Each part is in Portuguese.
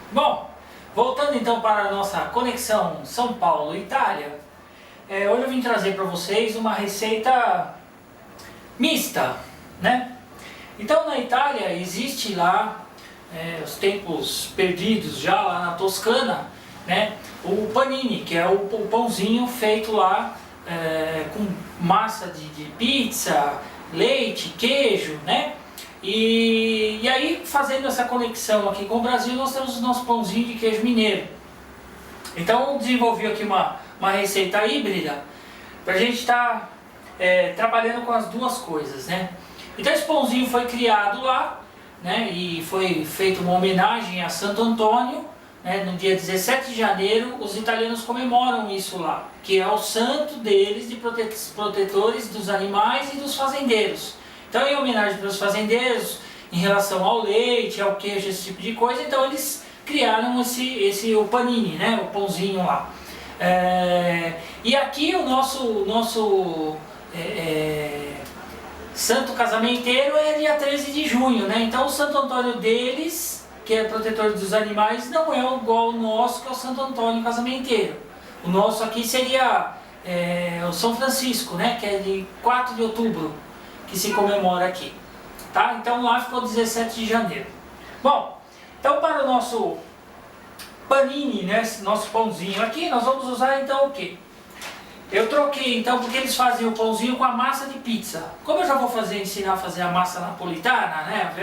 Bom, voltando então para a nossa conexão São Paulo-Itália, hoje eu vim trazer para vocês uma receita mista, né? Então na Itália existe lá, os tempos perdidos já lá na Toscana, né? O panini, que é o pãozinho feito lá com massa de pizza, leite, queijo, né? E aí, fazendo essa conexão aqui com o Brasil, nós temos o nosso pãozinho de queijo mineiro. Então eu desenvolvi aqui uma receita híbrida para a gente estar trabalhando com as duas coisas, né? Então esse pãozinho foi criado lá, né? E foi feita uma homenagem a Santo Antônio, né? No dia 17 de janeiro os italianos comemoram isso lá, que é o santo deles, de protetores dos animais e dos fazendeiros. Então, em homenagem para os fazendeiros, em relação ao leite, ao queijo, esse tipo de coisa, então eles criaram o panini, né? O pãozinho lá. E aqui o nosso santo casamenteiro é dia 13 de junho, né? Então o Santo Antônio deles, que é protetor dos animais, não é igual ao nosso, que é o Santo Antônio casamenteiro. O nosso aqui seria o São Francisco, né? Que é de 4 de outubro. Que se comemora aqui, tá? Então lá ficou 17 de janeiro. Bom, então para o nosso panini, né, esse nosso pãozinho aqui, nós vamos usar então o que? Eu troquei então, porque eles fazem o pãozinho com a massa de pizza. Como eu já vou ensinar a fazer a massa napolitana, né,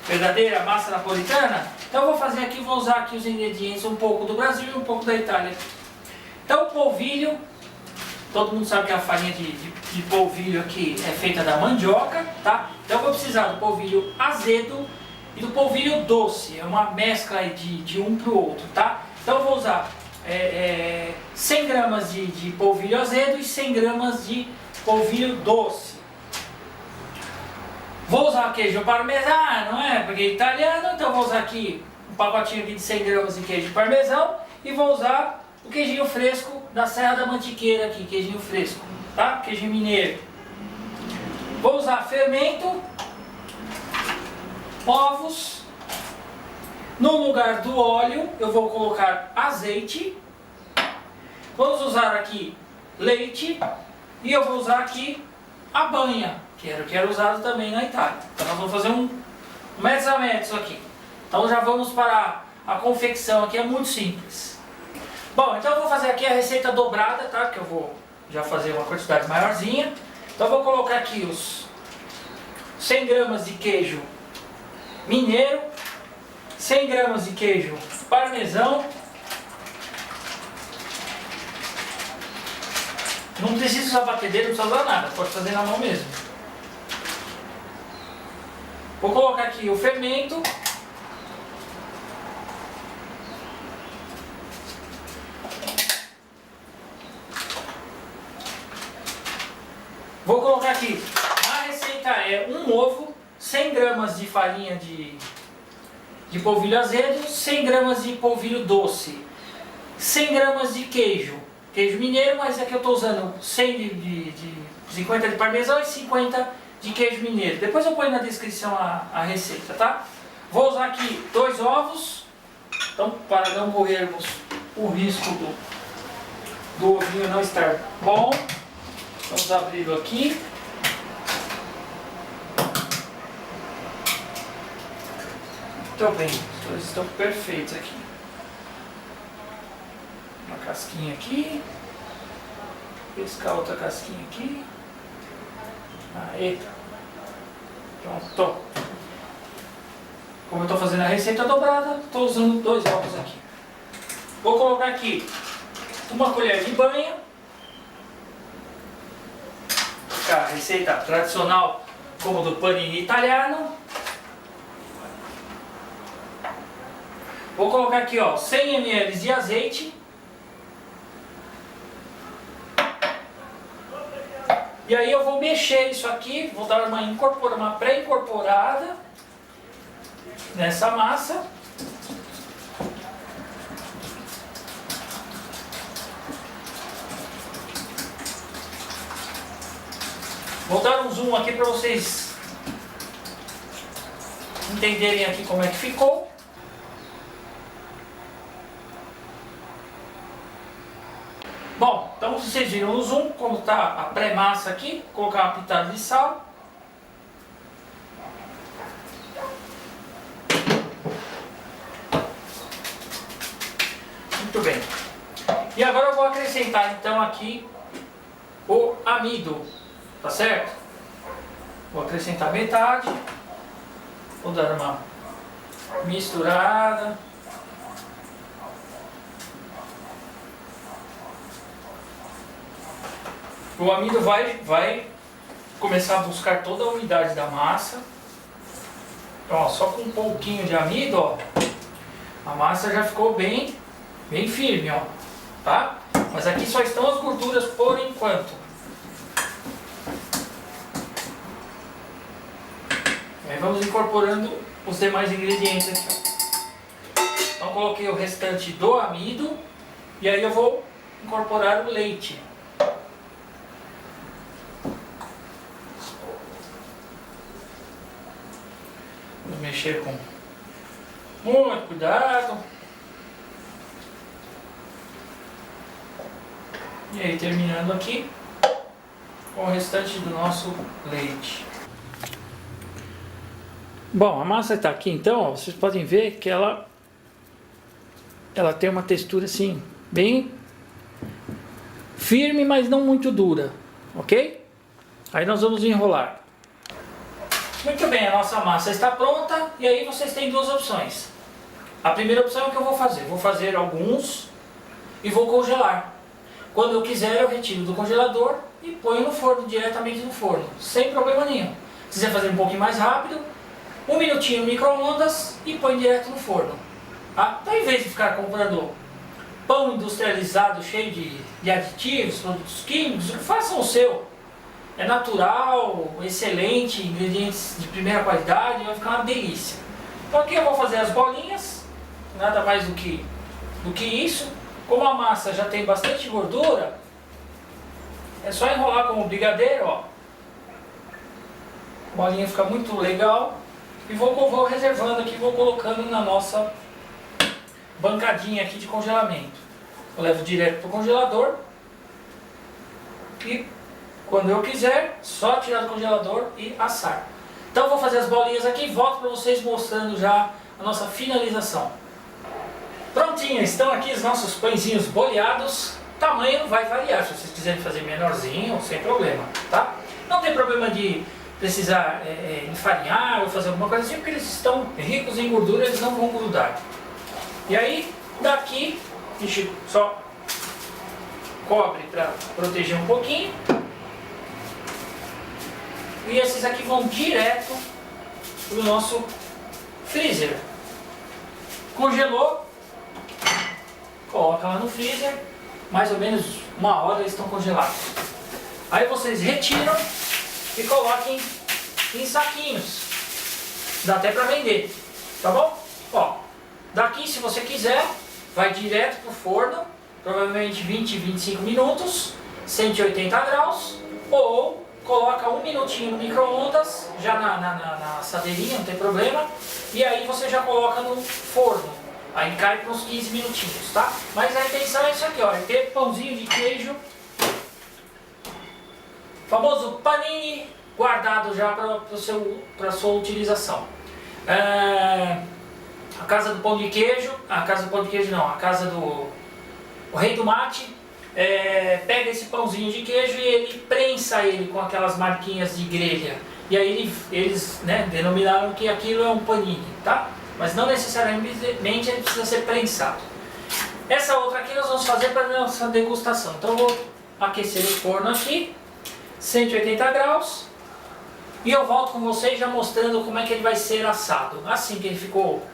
verdadeira massa napolitana, então eu vou fazer aqui, vou usar aqui os ingredientes, um pouco do Brasil e um pouco da Itália. Então o polvilho, todo mundo sabe que a farinha de polvilho aqui é feita da mandioca, tá? Então eu vou precisar do polvilho azedo e do polvilho doce, é uma mescla aí de um para o outro, tá? Então eu vou usar 100 gramas de polvilho azedo e 100 gramas de polvilho doce. Vou usar queijo parmesano, não é? Porque é italiano, então eu vou usar aqui um pacotinho aqui de 100 gramas de queijo parmesão e vou usar o queijinho fresco da Serra da Mantiqueira aqui, queijinho fresco, tá? Queijinho mineiro. Vou usar fermento, ovos. No lugar do óleo eu vou colocar azeite. Vamos usar aqui leite e eu vou usar aqui a banha, que era usado também na Itália. Então nós vamos fazer um metro a metro aqui. Então já vamos para a confecção aqui, é muito simples. Bom, então eu vou fazer aqui a receita dobrada, tá? Que eu vou já fazer uma quantidade maiorzinha. Então eu vou colocar aqui os 100 gramas de queijo mineiro, 100 gramas de queijo parmesão. Não precisa usar batedeira, não precisa usar nada, pode fazer na mão mesmo. Vou colocar aqui o fermento. Vou colocar aqui, a receita é um ovo, 100 gramas de farinha de polvilho azedo, 100 gramas de polvilho doce, 100 gramas de queijo mineiro, mas aqui eu estou usando 100 50 de parmesão e 50 de queijo mineiro. Depois eu ponho na descrição a receita, tá? Vou usar aqui 2 ovos, então para não corrermos o risco do ovinho não estar bom. Vamos abri-lo aqui. Muito bem, os dois estão perfeitos aqui. Uma casquinha aqui. Pescar outra casquinha aqui. Aí. Pronto. Como eu estou fazendo a receita dobrada, estou usando 2 ovos aqui. Vou colocar aqui uma colher de banha. A receita tradicional como do panini italiano. Vou colocar aqui 100 ml de azeite. E aí eu vou mexer isso aqui, vou dar uma pré-incorporada nessa massa. Vou dar um zoom aqui para vocês entenderem aqui como é que ficou. Bom, então vocês viram no zoom como está a pré-massa aqui. Vou colocar uma pitada de sal. Muito bem. E agora eu vou acrescentar então aqui o amido, tá certo? Vou acrescentar metade. Vou dar uma misturada. O amido vai começar a buscar toda a umidade da massa. Então, ó, só com um pouquinho de amido, ó, a massa já ficou bem firme, ó, tá? Mas aqui só estão as gorduras por enquanto. Aí vamos incorporando os demais ingredientes aqui, ó. Então coloquei o restante do amido e aí eu vou incorporar o leite. Vou mexer com muito cuidado. E aí terminando aqui com o restante do nosso leite. Bom, a massa está aqui então, ó, vocês podem ver que ela tem uma textura assim, bem firme, mas não muito dura, ok? Aí nós vamos enrolar. Muito bem, a nossa massa está pronta e aí vocês têm duas opções. A primeira opção é o que eu vou fazer. Vou fazer alguns e vou congelar. Quando eu quiser eu retiro do congelador e ponho no forno, diretamente no forno, sem problema nenhum. Se quiser fazer um pouquinho mais rápido, 1 minutinho no micro-ondas e põe direto no forno. Tá? Então, em vez de ficar comprando pão industrializado cheio de aditivos, produtos químicos, façam o seu. É natural, excelente, ingredientes de primeira qualidade, vai ficar uma delícia. Então aqui eu vou fazer as bolinhas, nada mais do que isso. Como a massa já tem bastante gordura, é só enrolar como brigadeiro, ó. A bolinha fica muito legal. E vou reservando aqui, vou colocando na nossa bancadinha aqui de congelamento. Eu levo direto para o congelador e quando eu quiser, só tirar do congelador e assar. Então eu vou fazer as bolinhas aqui e volto para vocês mostrando já a nossa finalização. Prontinho, estão aqui os nossos pãezinhos boleados. O tamanho vai variar, se vocês quiserem fazer menorzinho, sem problema, tá? Não tem problema de precisar enfarinhar ou fazer alguma coisa assim, porque eles estão ricos em gordura, eles não vão grudar. E aí, daqui, a gente só cobre para proteger um pouquinho. E esses aqui vão direto para o nosso freezer. Congelou, coloca lá no freezer, mais ou menos 1 hora eles estão congelados. Aí vocês retiram e coloquem em saquinhos. Dá até para vender, tá bom? Ó, daqui, se você quiser, vai direto pro forno, provavelmente 20, 25 minutos, 180 graus, ou coloca 1 minutinho no micro-ondas, já na assadeirinha, não tem problema, e aí você já coloca no forno. Aí cai para uns 15 minutinhos, tá? Mas a intenção é isso aqui, ó, é ter pãozinho de queijo, famoso panini, guardado já para sua utilização. A casa do pão de queijo, a casa do o rei do mate, pega esse pãozinho de queijo e ele prensa ele com aquelas marquinhas de grelha. E aí eles denominaram que aquilo é um panini, tá? Mas não necessariamente ele precisa ser prensado. Essa outra aqui nós vamos fazer para a nossa degustação. Então eu vou aquecer o forno aqui, 180 graus, e eu volto com vocês já mostrando como é que ele vai ser assado. Assim que ele ficou,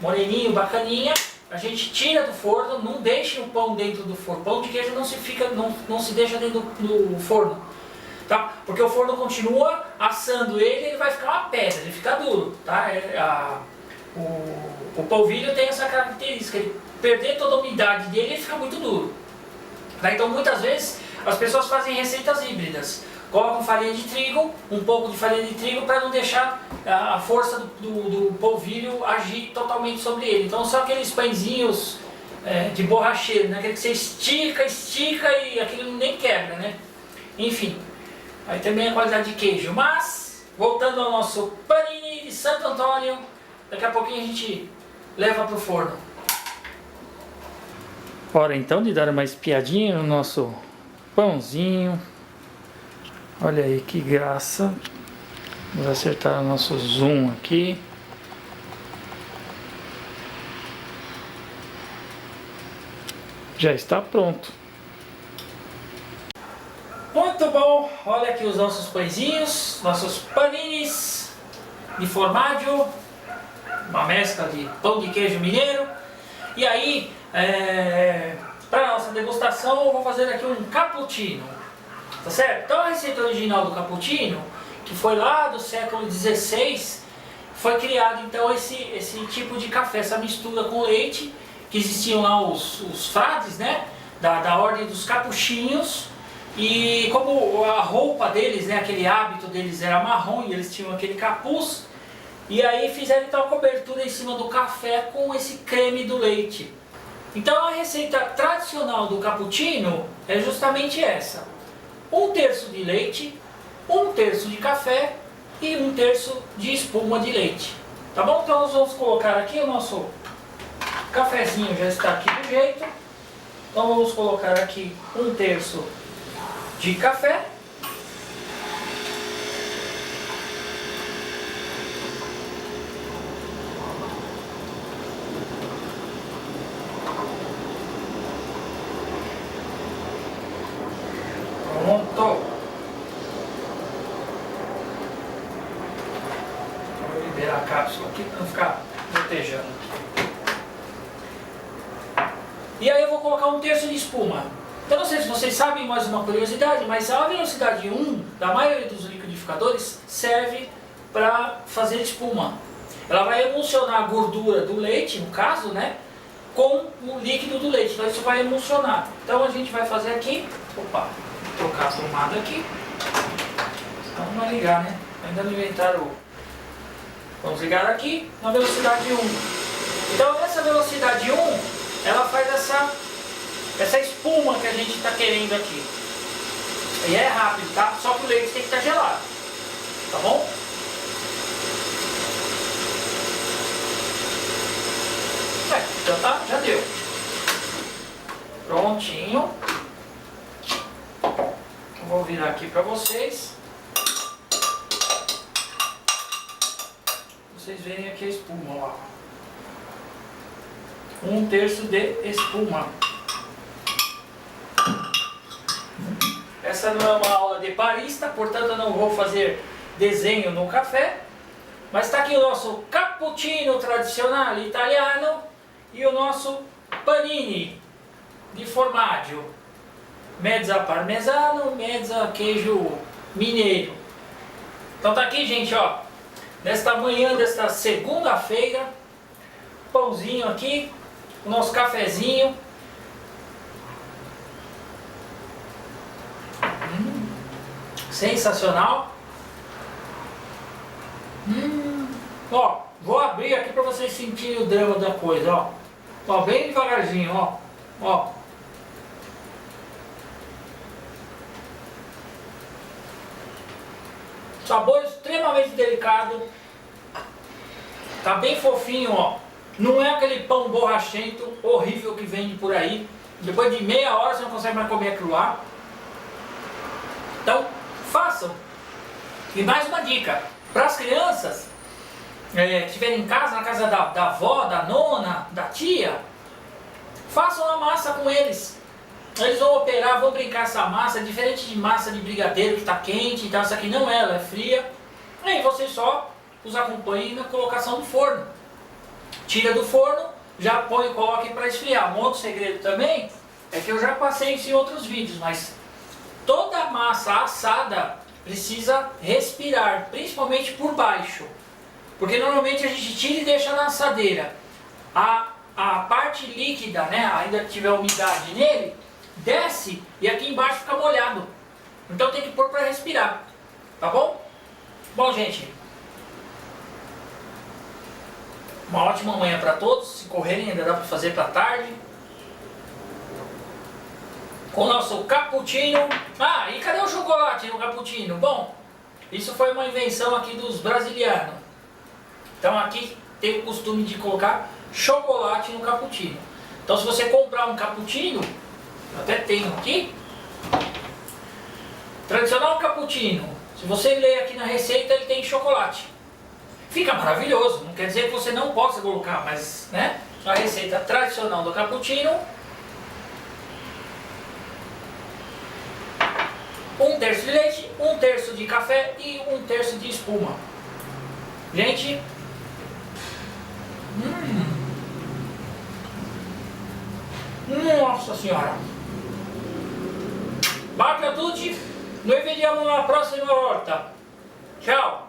moreninho, bacaninha, a gente tira do forno, não deixe o pão dentro do forno. Pão de queijo não se deixa dentro do forno, tá? Porque o forno continua assando ele vai ficar uma pedra, ele fica duro, tá? O polvilho tem essa característica, ele perder toda a umidade dele, ele fica muito duro. Tá? Então muitas vezes as pessoas fazem receitas híbridas. Colocam farinha de trigo, um pouco de farinha de trigo para não deixar a força do polvilho agir totalmente sobre ele. Então só aqueles pãezinhos de borracheiro, né? Aquele que você estica e aquilo nem quebra, né? Enfim, aí também a qualidade de queijo. Mas, voltando ao nosso panini de Santo Antônio, daqui a pouquinho a gente leva pro forno. Hora então de dar uma espiadinha no nosso pãozinho. Olha aí que graça. Vamos acertar o nosso zoom aqui. Já está pronto. Muito bom. Olha aqui os nossos pãezinhos, nossos paninis de formaggio, uma mescla de pão de queijo mineiro. E aí, para nossa degustação, eu vou fazer aqui um cappuccino, tá certo? Então a receita original do cappuccino, que foi lá do século XVI, foi criado então esse tipo de café, essa mistura com leite, que existiam lá os frades, né, da ordem dos capuchinhos, e como a roupa deles, né, aquele hábito deles era marrom e eles tinham aquele capuz, e aí fizeram então a cobertura em cima do café com esse creme do leite. Então a receita tradicional do cappuccino é justamente essa: 1/3 de leite, 1/3 de café e 1/3 de espuma de leite. Tá bom? Então nós vamos colocar aqui o nosso cafezinho, já está aqui do jeito. Então vamos colocar aqui 1/3 de café. Pronto. Vou liberar a cápsula aqui para não ficar protejando. E aí eu vou colocar 1/3 de espuma. Então não sei se vocês sabem, mais uma curiosidade, mas a velocidade 1 da maioria dos liquidificadores serve para fazer espuma. Ela vai emulsionar a gordura do leite, no caso, né, com o líquido do leite. Então isso vai emulsionar. Então a gente vai fazer aqui, opa, vou trocar a tomada aqui. Então não vai ligar, né? Ainda não inventaram o... Vamos ligar aqui na velocidade 1. Então nessa velocidade 1, ela faz essa espuma que a gente está querendo aqui. E é rápido, tá? Só que o leite tem que estar gelado. Tá bom? Já tá? Já deu. Prontinho. Eu vou virar aqui para vocês. Vocês verem aqui a espuma, ó. 1/3 de espuma. Essa não é uma aula de barista, portanto eu não vou fazer desenho no café. Mas está aqui o nosso cappuccino tradicional italiano e o nosso panini de formaggio. Mezza parmesano, mezza queijo mineiro. Então tá aqui, gente, ó. Nesta manhã desta segunda-feira, pãozinho aqui, o nosso cafezinho. Sensacional. Ó, vou abrir aqui para vocês sentirem o drama da coisa, ó. Ó, bem devagarzinho, ó. Ó. Sabor extremamente delicado. Tá bem fofinho, ó. Não é aquele pão borrachento horrível que vende por aí. Depois de meia hora você não consegue mais comer aquilo lá. Então, façam. E mais uma dica. Para as crianças que estiverem em casa, na casa da avó, da nona, da tia, façam a massa com eles. Eles vão operar, vão brincar essa massa, diferente de massa de brigadeiro que está quente, então essa aqui não é, ela é fria. Aí vocês só os acompanhem na colocação do forno. Tira do forno, já põe e coloque para esfriar. Um outro segredo também é que eu já passei isso em outros vídeos, mas toda massa assada precisa respirar, principalmente por baixo. Porque normalmente a gente tira e deixa na assadeira. A parte líquida, né, ainda tiver umidade nele, desce e aqui embaixo fica molhado. Então tem que pôr para respirar, tá bom? Bom, gente, uma ótima manhã para todos. Se correrem ainda dá para fazer para tarde. com o nosso cappuccino. Ah, e cadê o chocolate no cappuccino? Bom, isso foi uma invenção aqui dos brasilianos. Então aqui tem o costume de colocar chocolate no cappuccino. Então se você comprar um cappuccino, eu até tenho aqui, tradicional cappuccino, se você ler aqui na receita ele tem chocolate. Fica maravilhoso, não quer dizer que você não possa colocar, mas né, a receita tradicional do cappuccino, 1/3 de leite, 1/3 de café e 1/3 de espuma. Gente, nossa senhora! Bacca a tutti, noi vediamo alla prossima volta. Ciao!